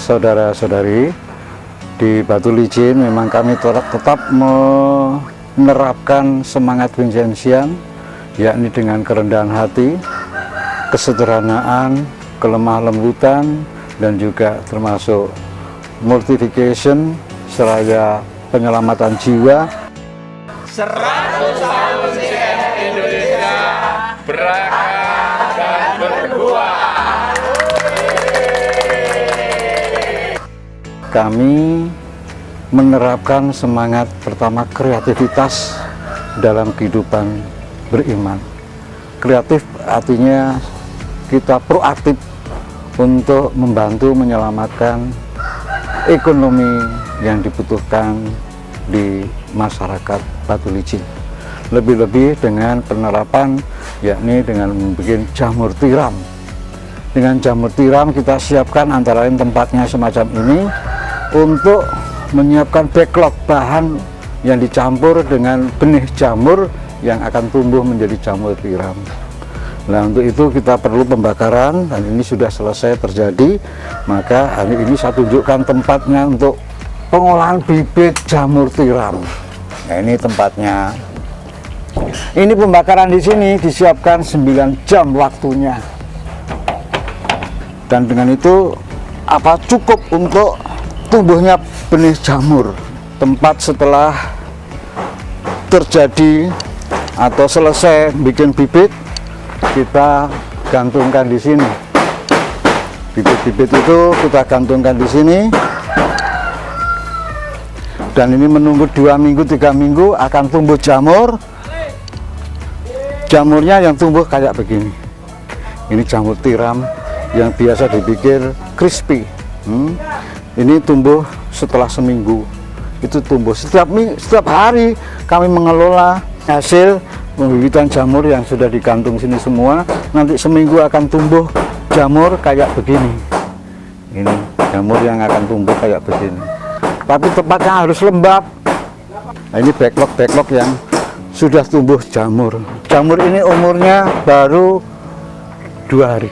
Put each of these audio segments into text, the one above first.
saudara-saudari, di Batu Licin memang kami tetap menerapkan semangat Vincentian, yakni dengan kerendahan hati, kesederhanaan, kelemah lembutan, dan juga termasuk mortification seraya penyelamatan jiwa. 100 tahun CNN Indonesia berakar dan berbuah. Kami menerapkan semangat pertama kreativitas dalam kehidupan beriman. Kreatif artinya kita proaktif untuk membantu menyelamatkan ekonomi yang dibutuhkan di masyarakat Batu Licin. Lebih-lebih dengan penerapan yakni dengan membuat jamur tiram. Dengan jamur tiram kita siapkan antara lain tempatnya semacam ini untuk menyiapkan backlog bahan yang dicampur dengan benih jamur yang akan tumbuh menjadi jamur tiram. Nah, untuk itu kita perlu pembakaran, dan ini sudah selesai terjadi. Maka hari ini saya tunjukkan tempatnya untuk pengolahan bibit jamur tiram. Nah, ini tempatnya. Ini pembakaran di sini disiapkan 9 jam waktunya. Dan dengan itu cukup untuk tumbuhnya benih jamur. Tempat setelah terjadi atau selesai bikin bibit, kita gantungkan di sini. Bibit-bibit itu kita gantungkan di sini, dan ini menunggu 2 minggu 3 minggu akan tumbuh jamur. Jamurnya yang tumbuh kayak begini. Ini jamur tiram yang biasa dipikir crispy. Ini tumbuh setelah seminggu. Itu tumbuh setiap hari. Kami mengelola hasil pembibitan jamur yang sudah digantung sini semua. Nanti seminggu akan tumbuh jamur kayak begini. Ini jamur yang akan tumbuh kayak begini. Tapi tempatnya harus lembab. Nah, ini backlog yang sudah tumbuh jamur. Jamur ini umurnya baru 2 hari.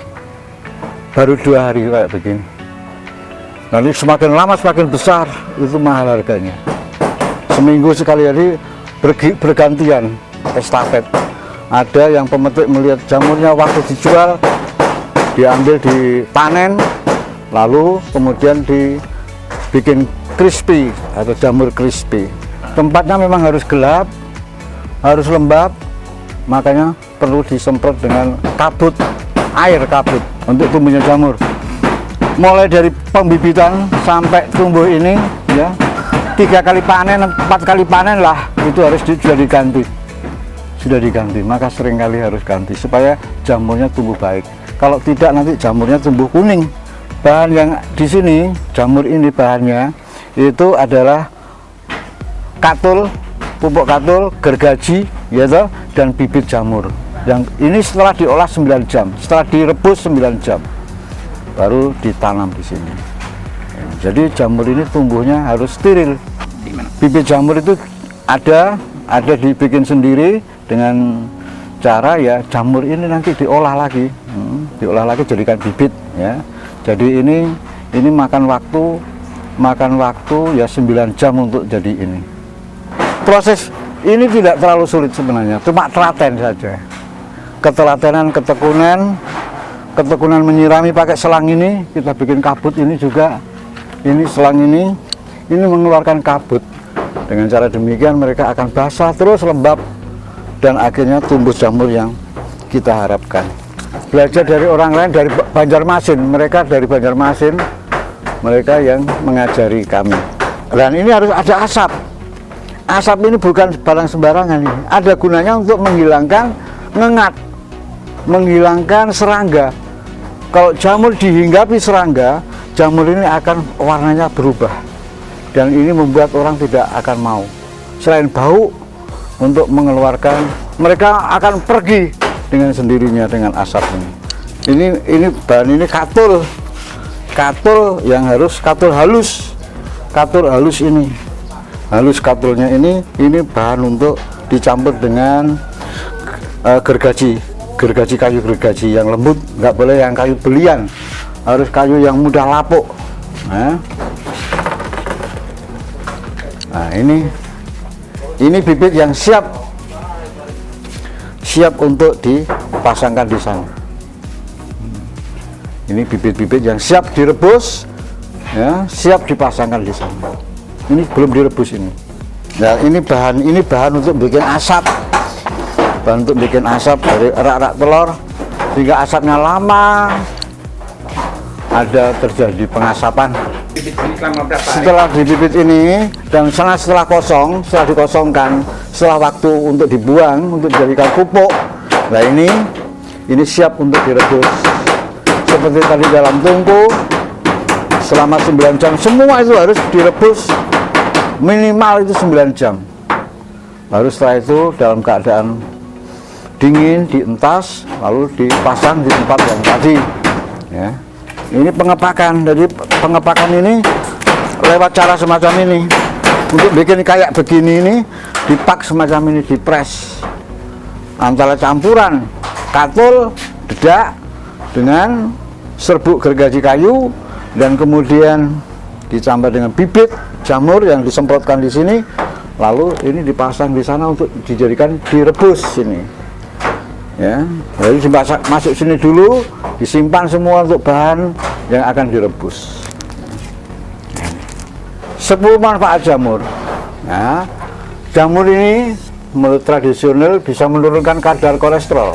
Baru 2 hari kayak begini. Nanti semakin lama semakin besar, itu mahal harganya. Seminggu sekali hari bergantian estafet. Ada yang pemetik melihat jamurnya waktu dijual, diambil dipanen, lalu kemudian dibikin crispy atau jamur crispy. Tempatnya memang harus gelap, harus lembab, makanya perlu disemprot dengan air kabut untuk tumbuhnya jamur. Mulai dari pembibitan sampai tumbuh ini ya, 3 kali panen, 4 kali panen lah, itu harus sudah diganti. Maka seringkali harus ganti supaya jamurnya tumbuh baik. Kalau tidak nanti jamurnya tumbuh kuning. Bahan yang di sini, jamur ini bahannya itu adalah katul, pupuk katul, gergaji ya toh, dan bibit jamur. Yang ini setelah diolah 9 jam, setelah direbus 9 jam baru ditanam di sini. Jadi jamur ini tumbuhnya harus steril. Bibit jamur itu ada dibikin sendiri dengan cara ya jamur ini nanti diolah lagi, jadikan bibit ya. Jadi ini makan waktu ya 9 jam untuk jadi ini. Proses ini tidak terlalu sulit sebenarnya, cuma telaten saja. Ketelatenan, ketekunan menyirami pakai selang ini, kita bikin kabut ini juga. Ini selang ini mengeluarkan kabut. Dengan cara demikian mereka akan basah terus lembab dan akhirnya tumbuh jamur yang kita harapkan. Belajar dari orang lain dari Banjarmasin, mereka dari Banjarmasin, mereka yang mengajari kami. Dan ini harus ada asap. Asap ini bukan barang sembarangan ini. Ada gunanya untuk menghilangkan ngengat, menghilangkan serangga. Kalau jamur dihinggapi serangga, jamur ini akan warnanya berubah, dan ini membuat orang tidak akan mau. Selain bau, untuk mengeluarkan, mereka akan pergi dengan sendirinya dengan asap ini. Ini bahan ini katul yang harus katul halus ini. Halus katulnya ini bahan untuk dicampur dengan gergaji kayu gergaji yang lembut, nggak boleh yang kayu belian, harus kayu yang mudah lapuk Nah, ini bibit yang siap untuk dipasangkan di sana. Ini bibit-bibit yang siap direbus, ya, siap dipasangkan di sana. Ini belum direbus ini. Nah, ini bahan untuk bikin asap. Bahan untuk bikin asap dari rak-rak telur, sehingga asapnya lama ada terjadi pengasapan. Bibit ini selama berapa hari? Setelah dibibit ini dan setelah kosong, setelah dikosongkan, setelah waktu untuk dibuang untuk dijadikan pupuk. Nah, ini siap untuk direbus. Seperti tadi dalam tungku selama 9 jam, semua itu harus direbus minimal itu 9 jam. Baru setelah itu dalam keadaan dingin dientas, lalu dipasang di tempat yang tadi, ya. Ini pengepakan. Jadi pengepakan ini lewat cara semacam ini. Untuk bikin kayak begini ini dipak semacam ini, dipres antara campuran katul, dedak dengan serbuk gergaji kayu, dan kemudian dicampur dengan bibit jamur yang disemprotkan di sini, lalu ini dipasang di sana untuk dijadikan direbus ini, ya. Jadi masuk sini dulu, disimpan semua untuk bahan yang akan direbus. 10 manfaat jamur. Nah, jamur ini menurut tradisional bisa menurunkan kadar kolesterol,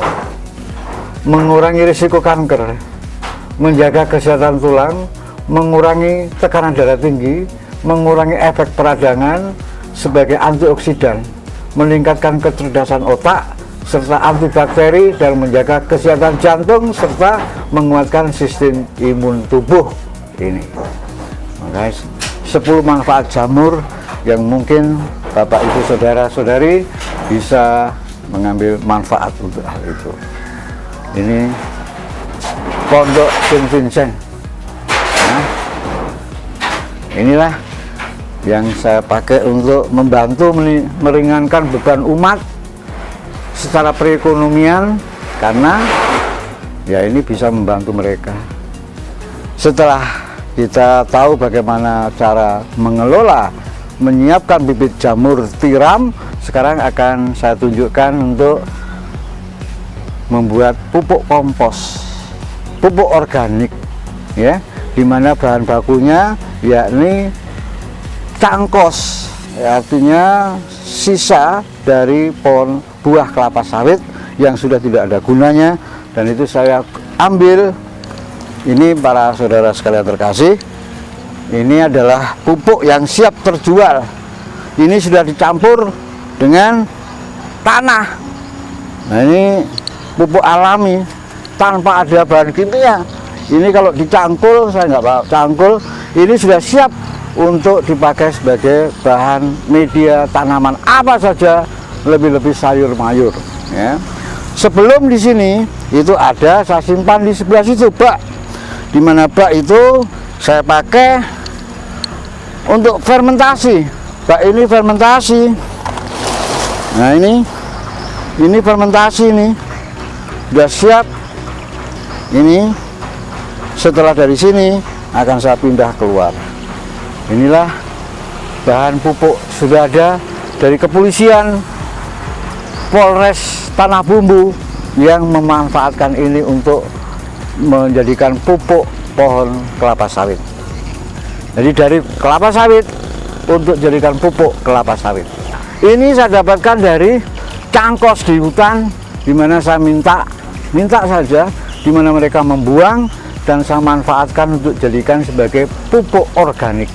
mengurangi risiko kanker, menjaga kesehatan tulang, mengurangi tekanan darah tinggi, mengurangi efek peradangan sebagai antioksidan, meningkatkan kecerdasan otak, serta antibakteri, dan menjaga kesehatan jantung, serta menguatkan sistem imun tubuh ini. Makanya 10 manfaat jamur yang mungkin Bapak Ibu saudara-saudari bisa mengambil manfaat untuk hal itu. Ini Pondok Saint Vincent. Nah, inilah yang saya pakai untuk membantu meringankan beban umat secara perekonomian, karena ya ini bisa membantu mereka. Setelah kita tahu bagaimana cara mengelola, menyiapkan bibit jamur tiram, sekarang akan saya tunjukkan untuk membuat pupuk kompos, pupuk organik, ya, dimana bahan bakunya yakni cangkos, ya, artinya sisa dari pohon buah kelapa sawit yang sudah tidak ada gunanya, dan itu saya ambil. Ini para saudara sekalian terkasih, ini adalah pupuk yang siap terjual. Ini sudah dicampur dengan tanah. Nah, ini pupuk alami tanpa ada bahan kimia. Ini kalau dicangkul, saya nggak bawa cangkul, ini sudah siap untuk dipakai sebagai bahan media tanaman apa saja, lebih-lebih sayur mayur, ya. Sebelum di sini itu ada, saya simpan di sebelah situ bak, di mana bak itu saya pakai untuk fermentasi. Bak ini fermentasi. Nah, ini fermentasi, ini sudah siap. Ini setelah dari sini akan saya pindah keluar. Inilah bahan pupuk sudah ada dari kepolisian, Polres Tanah Bumbu, yang memanfaatkan ini untuk menjadikan pupuk pohon kelapa sawit. Jadi dari kelapa sawit untuk jadikan pupuk kelapa sawit. Ini saya dapatkan dari cangkos di hutan, di mana saya minta saja, di mana mereka membuang, dan saya manfaatkan untuk jadikan sebagai pupuk organik.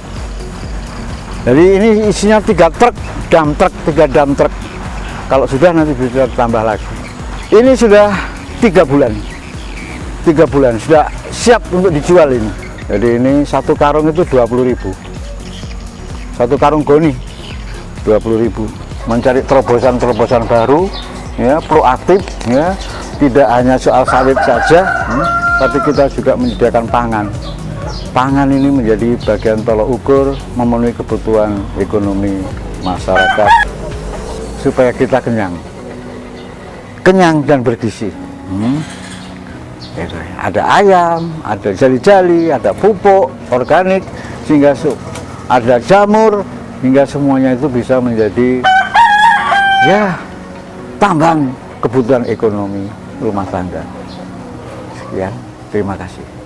Jadi ini isinya 3 truk, 3 dam truk. Kalau sudah nanti bisa tambah lagi. Ini sudah 3 bulan. 3 bulan sudah siap untuk dijual ini. Jadi ini satu karung itu 20.000. Satu karung goni 20.000. Mencari terobosan-terobosan baru, ya, proaktif, ya. Tidak hanya soal sawit saja, tapi kita juga menyediakan pangan. Pangan ini menjadi bagian tolok ukur memenuhi kebutuhan ekonomi masyarakat supaya kita kenyang dan bergizi. Ada ayam, ada jali-jali, ada pupuk organik, sehingga ada jamur, hingga semuanya itu bisa menjadi ya tambang kebutuhan ekonomi rumah tangga. Sekian, terima kasih.